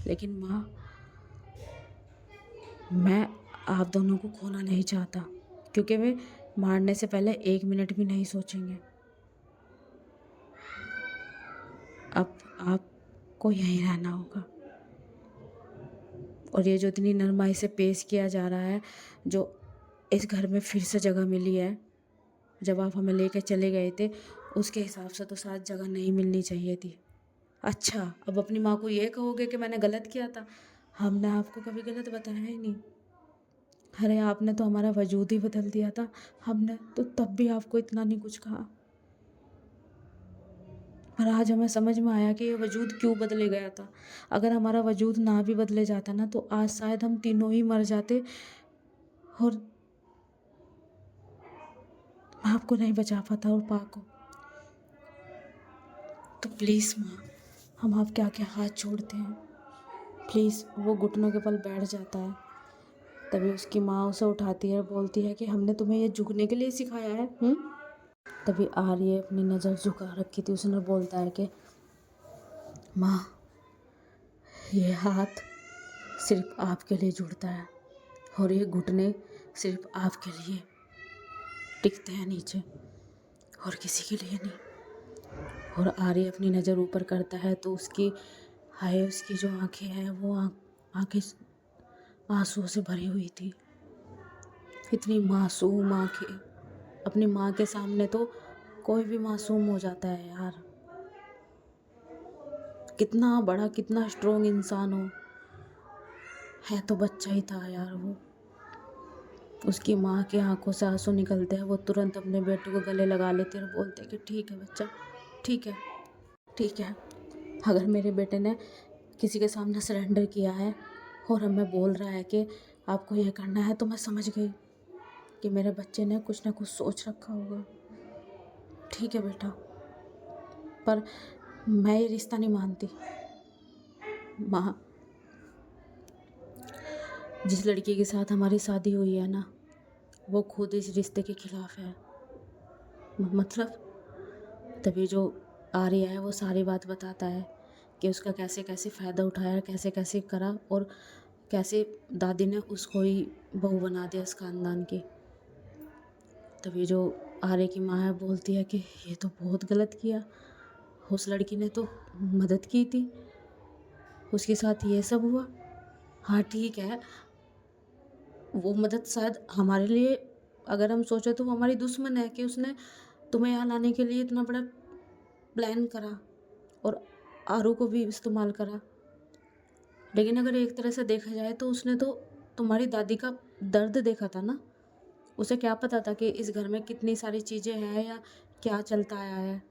लेकिन माँ, मैं आप दोनों को खोना नहीं चाहता, क्योंकि वे मारने से पहले 1 मिनट भी नहीं सोचेंगे। अब आपको यहीं रहना होगा। और ये जो इतनी नरमाई से पेश किया जा रहा है, जो इस घर में फिर से जगह मिली है, जब आप हमें लेकर चले गए थे उसके हिसाब से तो शायद जगह नहीं मिलनी चाहिए थी। अच्छा, अब अपनी माँ को ये कहोगे कि मैंने गलत किया था? हमने आपको कभी गलत बताया ही नहीं। अरे आपने तो हमारा वजूद ही बदल दिया था, हमने तो तब भी आपको इतना नहीं कुछ कहा। और आज हमें समझ में आया कि ये वजूद क्यों बदले गया था। अगर हमारा वजूद ना भी बदले जाता ना, तो आज शायद हम तीनों ही मर जाते, और मैं आपको नहीं बचा पाता और पा को। तो प्लीज़ माँ, हम आपके आगे हाथ जोड़ते हैं, प्लीज़। वो घुटनों के बल बैठ जाता है। तभी उसकी माँ उसे उठाती है, बोलती है कि हमने तुम्हें ये झुकने के लिए सिखाया है। तभी आर्य अपनी नज़र झुका रखी थी, उसने बोलता है कि माँ, ये हाथ सिर्फ आपके लिए जुड़ता है, और ये घुटने सिर्फ आपके लिए टिकते हैं नीचे, और किसी के लिए नहीं। और आर्य अपनी नज़र ऊपर करता है, तो उसकी हाय, उसकी जो आंखें हैं वो आंखें आंसुओं से भरी हुई थी। इतनी मासूम आंखें। अपनी माँ के सामने तो कोई भी मासूम हो जाता है यार। कितना बड़ा, कितना स्ट्रोंग इंसान हो, है तो बच्चा ही था यार वो। उसकी माँ की आंखों से आंसू निकलते हैं, वो तुरंत अपने बेटे को गले लगा लेती है और बोलते हैं कि ठीक है बच्चा, ठीक है, ठीक है। अगर मेरे बेटे ने किसी के सामने सरेंडर किया है और हमें बोल रहा है कि आपको ये करना है, तो मैं समझ गई कि मेरे बच्चे ने कुछ ना कुछ सोच रखा होगा। ठीक है बेटा, पर मैं ये रिश्ता नहीं मानती। माँ, जिस लड़की के साथ हमारी शादी हुई है ना, वो खुद इस रिश्ते के खिलाफ है। मतलब तभी जो आर्या है वो सारी बात बताता है कि उसका कैसे कैसे फ़ायदा उठाया, कैसे कैसे करा और कैसे दादी ने उसको ही बहू बना दिया इस ख़ानदान की। तभी जो आर्य की माँ है बोलती है कि ये तो बहुत गलत किया, उस लड़की ने तो मदद की थी, उसके साथ ये सब हुआ। हाँ ठीक है, वो मदद शायद हमारे लिए अगर हम सोचें तो वो हमारी दुश्मन है कि उसने तुम्हें यहाँ लाने के लिए इतना बड़ा प्लान करा और आरू को भी इस्तेमाल करा। लेकिन अगर एक तरह से देखा जाए तो उसने तो तुम्हारी दादी का दर्द देखा था ना। उसे क्या पता था कि इस घर में कितनी सारी चीज़ें हैं या क्या चलता आया है।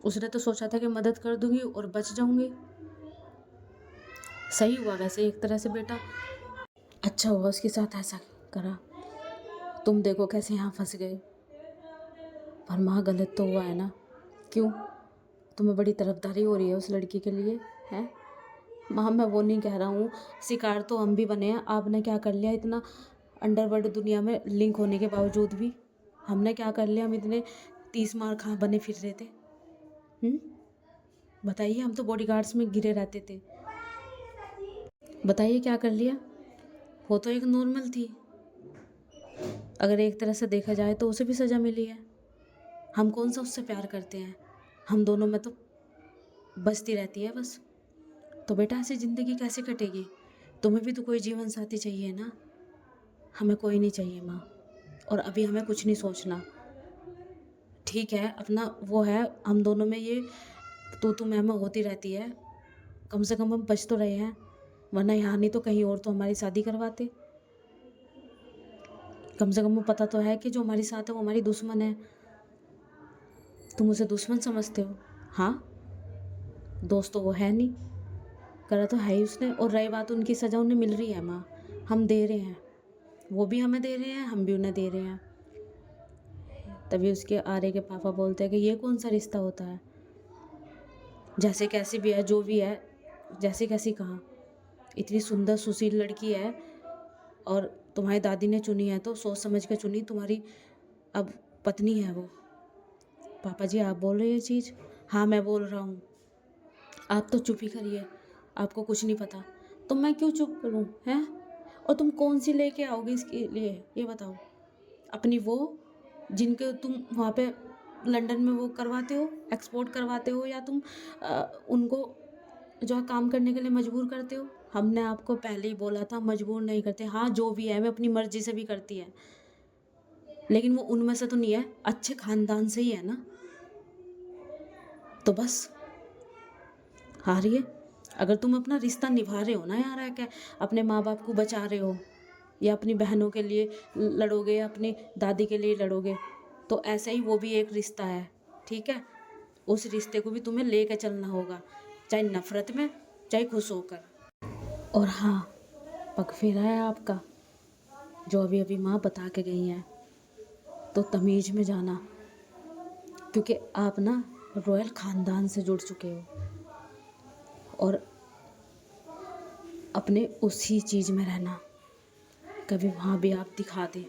उसने तो सोचा था कि मदद कर दूंगी और बच जाऊंगी। सही हुआ वैसे एक तरह से बेटा, अच्छा हुआ उसके साथ ऐसा करा। तुम देखो कैसे यहाँ फंस गए। पर माँ, गलत तो हुआ है ना। क्यों? तुम्हें बड़ी तरफदारी हो रही है उस लड़की के लिए, है? माँ, मैं वो नहीं कह रहा हूँ, शिकार तो हम भी बने हैं। आपने क्या कर लिया इतना अंडरवर्ल्ड दुनिया में लिंक होने के बावजूद भी? हमने क्या कर लिया? हम इतने 30 मार खा बने फिर रहे थे। बताइए, हम तो बॉडीगार्ड्स में गिरे रहते थे। बताइए क्या कर लिया? वो तो एक नॉर्मल थी। अगर एक तरह से देखा जाए तो उसे भी सज़ा मिली है। हम कौन सा उससे प्यार करते हैं? हम दोनों में तो बचती रहती है बस। तो बेटा ऐसी ज़िंदगी कैसे कटेगी? तुम्हें भी तो कोई जीवन साथी चाहिए ना। हमें कोई नहीं चाहिए माँ, और अभी हमें कुछ नहीं सोचना। ठीक है, अपना वो है, हम दोनों में ये तू मैं होती रहती है। कम से कम हम बच तो रहे हैं, वरना यहाँ नहीं तो कहीं और तो हमारी शादी करवाते। कम से कम वो पता तो है कि जो हमारी साथ है वो हमारी दुश्मन है। तुम उसे दुश्मन समझते हो? हाँ, दोस्त तो वो है नहीं, करा तो है ही उसने। और रही बात उनकी सज़ा, उन्हें मिल रही है माँ, हम दे रहे हैं, वो भी हमें दे रहे हैं, हम भी उन्हें दे रहे हैं। तभी उसके आर्य के पापा बोलते हैं कि ये कौन सा रिश्ता होता है? जैसे कैसी भी है, जो भी है, जैसे कैसी कहा, इतनी सुंदर सुशील लड़की है और तुम्हारी दादी ने चुनी है तो सोच समझ के चुनी, तुम्हारी अब पत्नी है वो। पापा जी, आप बोल रहे हैं ये चीज़? हाँ मैं बोल रहा हूँ। आप तो चुप ही करिए, आपको कुछ नहीं पता। तो मैं क्यों चुप करूँ, हैं? और तुम कौन सी लेके आओगे इसके लिए, ये बताओ? अपनी वो जिनके तुम वहाँ पे लंदन में वो करवाते हो, एक्सपोर्ट करवाते हो, या तुम उनको जो है काम करने के लिए मजबूर करते हो? हमने आपको पहले ही बोला था मजबूर नहीं करते। हाँ जो भी है, मैं अपनी मर्जी से भी करती है, लेकिन वो उनमें से तो नहीं है, अच्छे खानदान से ही है ना। तो बस हारिए। अगर तुम अपना रिश्ता निभा रहे हो ना यार, है क्या, अपने माँ बाप को बचा रहे हो या अपनी बहनों के लिए लड़ोगे या अपनी दादी के लिए लड़ोगे, तो ऐसा ही वो भी एक रिश्ता है। ठीक है, उस रिश्ते को भी तुम्हें लेकर चलना होगा, चाहे नफरत में चाहे खुश होकर। और हाँ, पग फेरा है आपका, जो अभी अभी माँ बता के गई हैं, तो तमीज़ में जाना, क्योंकि आप ना रॉयल ख़ानदान से जुड़ चुके हो और अपने उसी चीज़ में रहना। कभी वहाँ भी आप दिखा दे,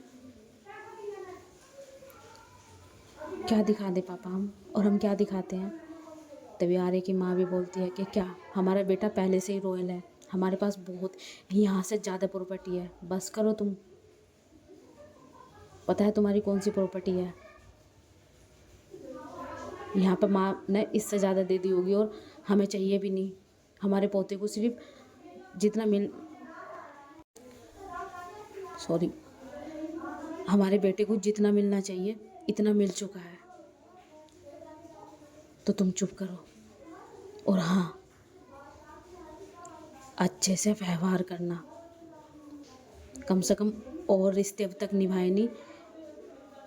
क्या दिखा दे पापा हम, और हम क्या दिखाते हैं? तभी आर्य की माँ भी बोलती है कि क्या, हमारा बेटा पहले से ही रॉयल है, हमारे पास बहुत यहाँ से ज़्यादा प्रॉपर्टी है, बस करो तुम। पता है तुम्हारी कौन सी प्रॉपर्टी है? यहाँ पर माँ ने इससे ज़्यादा दे दी होगी और हमें चाहिए भी नहीं। हमारे पोते को सिर्फ जितना मिल सॉरी हमारे बेटे को जितना मिलना चाहिए इतना मिल चुका है, तो तुम चुप करो। और हाँ, अच्छे से व्यवहार करना, कम से कम और रिश्ते अब तक निभाए नहीं,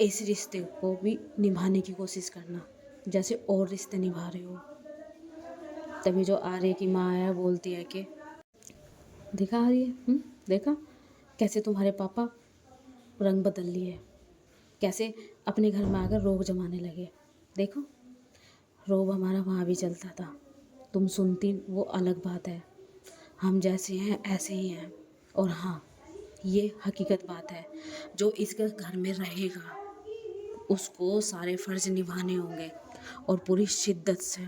इस रिश्ते को भी निभाने की कोशिश करना जैसे और रिश्ते निभा रहे हो। तभी जो आर्य की माँ है बोलती है कि देखा आर्य, देखा कैसे तुम्हारे पापा रंग बदल लिए, कैसे अपने घर में आकर रोब जमाने लगे। देखो, रोब हमारा वहाँ भी चलता था, तुम सुनती वो अलग बात है, हम जैसे हैं ऐसे ही हैं। और हाँ, ये हकीकत बात है, जो इस घर में रहेगा उसको सारे फ़र्ज़ निभाने होंगे और पूरी शिद्दत से,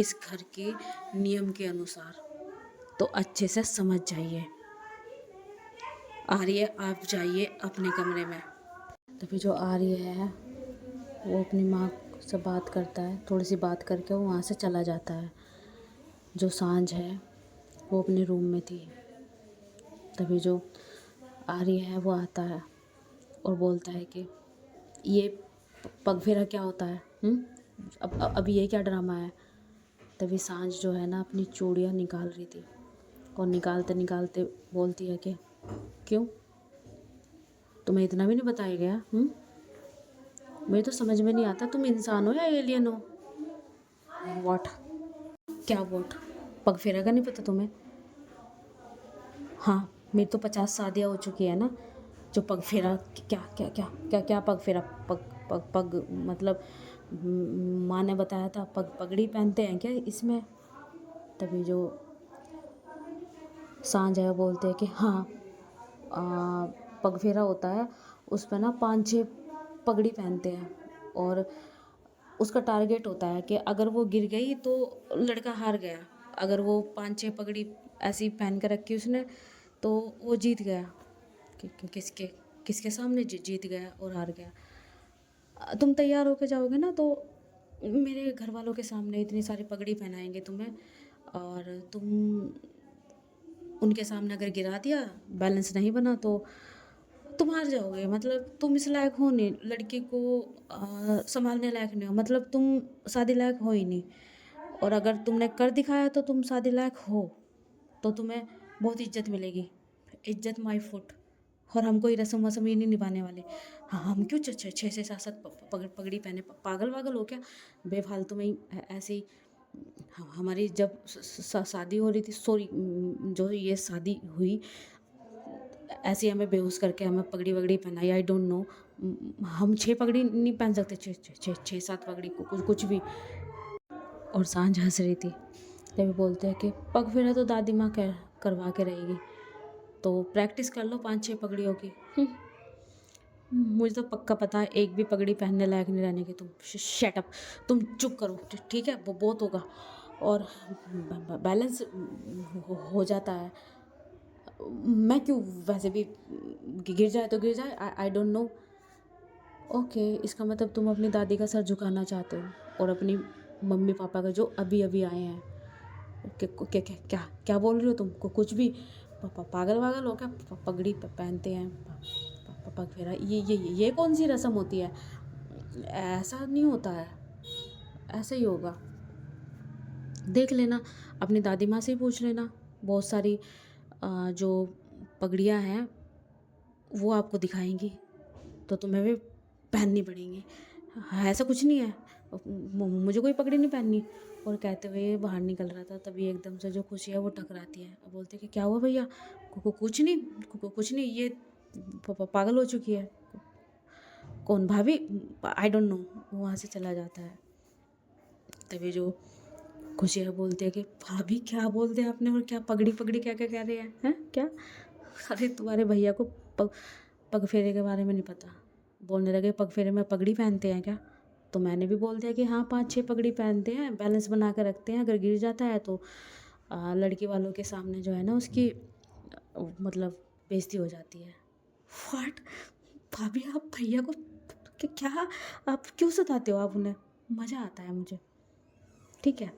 इस घर के नियम के अनुसार। तो अच्छे से समझ जाइए। आर्य, आप जाइए अपने कमरे में। तभी जो आर्य है वो अपनी माँ से बात करता है, थोड़ी सी बात करके वो वहाँ से चला जाता है। जो सांझ है वो अपने रूम में थी। तभी जो आर्य है वो आता है और बोलता है कि ये पगफेरा क्या होता है? अब ये क्या ड्रामा है? तभी सांझ जो है ना अपनी चूड़ियाँ निकाल रही थी और निकालते निकालते बोलती है कि क्यों, तुम्हें इतना भी नहीं बताया गया? मुझे तो समझ में नहीं आता, तुम इंसान हो या एलियन हो? वॉट? क्या वॉट? पगफेरा का नहीं पता तुम्हें? हाँ, मेरी तो 50 शादियाँ हो चुकी है ना। जो पगफेरा क्या क्या क्या क्या क्या पगफेरा? पग पग पग मतलब माँ ने बताया था पगड़ी पहनते हैं क्या इसमें? तभी जो सांझ है बोलते हैं कि हाँ, पगफेरा होता है, उस पर ना 5-6 पगड़ी पहनते हैं और उसका टारगेट होता है कि अगर वो गिर गई तो लड़का हार गया, अगर वो 5-6 पगड़ी ऐसी पहन कर रखी उसने तो वो जीत गया। किसके किसके सामने जीत गया और हार गया? तुम तैयार होके जाओगे ना तो मेरे घर वालों के सामने इतनी सारी पगड़ी पहनाएंगे तुम्हें, और तुम उनके सामने अगर गिरा दिया, बैलेंस नहीं बना तो तुम हार जाओगे। मतलब तुम इस लायक हो नहीं, लड़की को संभालने लायक नहीं हो, मतलब तुम शादी लायक हो ही नहीं। और अगर तुमने कर दिखाया तो तुम शादी लायक हो, तो तुम्हें बहुत इज्जत मिलेगी, इज्जत माई फुट। और हम कोई रस्म वस्म ये नहीं निभाने वाले। हाँ, हम क्यों 6-6 7-7 पगड़ी पहने? पागल वागल हो क्या? बेफालतू में ही ऐसे ही हमारी जब शादी हो रही थी, सॉरी, जो ये शादी हुई, ऐसे ही हमें बेहोश करके हमें पगड़ी वगड़ी पहनाई। आई डोंट नो, हम 6 पगड़ी नहीं पहन सकते, 6-7 पगड़ी को कुछ भी। और सांझ हंस रही थी। तभी बोलते हैं कि पग फेरा तो दादी माँ करवा के रहेगी, तो प्रैक्टिस कर लो 5-6 पगड़ियों की। मुझे तो पक्का पता है एक भी पगड़ी पहनने लायक नहीं रहने की तुम। शट अप, तुम चुप करो, ठीक है? वो बहुत होगा और बैलेंस हो जाता है। मैं क्यों, वैसे भी गिर जाए तो गिर जाए, आई डोंट नो। ओके, इसका मतलब तुम अपनी दादी का सर झुकाना चाहते हो और अपनी मम्मी पापा का जो अभी अभी आए हैं। क्या क्या क्या क्या बोल रही हो तुम? कुछ भी पागल वागल हो क्या? पगड़ी पहनते हैं, पग फेरा, ये कौन सी रस्म होती है? ऐसा नहीं होता है, ऐसा ही होगा। देख लेना, अपनी दादी माँ से ही पूछ लेना, बहुत सारी जो पगड़ियाँ हैं वो आपको दिखाएंगी, तो तुम्हें भी पहननी पड़ेंगी। हाँ, ऐसा कुछ नहीं है, मुझे कोई पगड़ी नहीं पहननी। और कहते हुए बाहर निकल रहा था, तभी एकदम से जो खुशी है वो टकराती है। अब बोलते कि क्या हुआ भैया? कुछ नहीं, कुछ नहीं, ये पागल हो चुकी है। कौन, भाभी? I don't know. वहाँ से चला जाता है। तभी जो खुशियाँ बोलती है कि भाभी क्या बोलते हैं आपने, और क्या पगड़ी पगड़ी क्या क्या कह रहे हैं क्या? अरे तुम्हारे भैया को पग फेरे के बारे में नहीं पता, बोलने लगे पग फेरे में पगड़ी पहनते हैं क्या? तो मैंने भी बोल दिया कि हाँ, 5-6 पगड़ी पहनते हैं, बैलेंस बना कर रखते हैं, अगर गिर जाता है तो लड़की वालों के सामने जो है ना उसकी मतलब बेइज्जती हो जाती है। व्हाट? भाभी, आप भैया को क्या, आप क्यों सताते हो आप उन्हें? मज़ा आता है मुझे, ठीक है?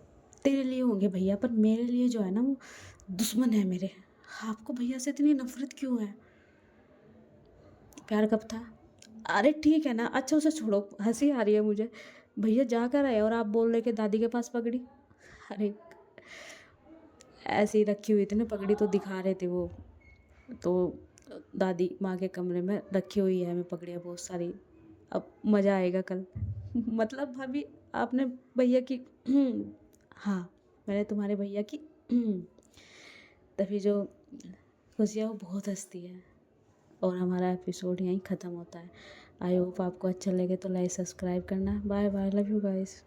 तेरे लिए होंगे भैया, पर मेरे लिए जो है ना वो दुश्मन है मेरे। आपको भैया से इतनी नफरत क्यों है? प्यार कब था? अरे ठीक है ना, अच्छा उसे छोड़ो, हंसी आ रही है मुझे। भैया जा कर आए और आप बोल रहे कि दादी के पास पगड़ी। अरे ऐसे ही रखी हुई थी ना पगड़ी, तो दिखा रहे थे वो। तो दादी माँ के कमरे में रखी हुई है मैं पगड़ियाँ बहुत सारी। अब मज़ा आएगा कल। मतलब भाभी आपने भैया की हाँ, मैंने तुम्हारे भैया की तभी जो खुशियाँ वो बहुत हँसती है। और हमारा एपिसोड यहीं ख़त्म होता है। आई होप आपको अच्छा लगे तो लाइक सब्सक्राइब करना। Bye bye, love you guys.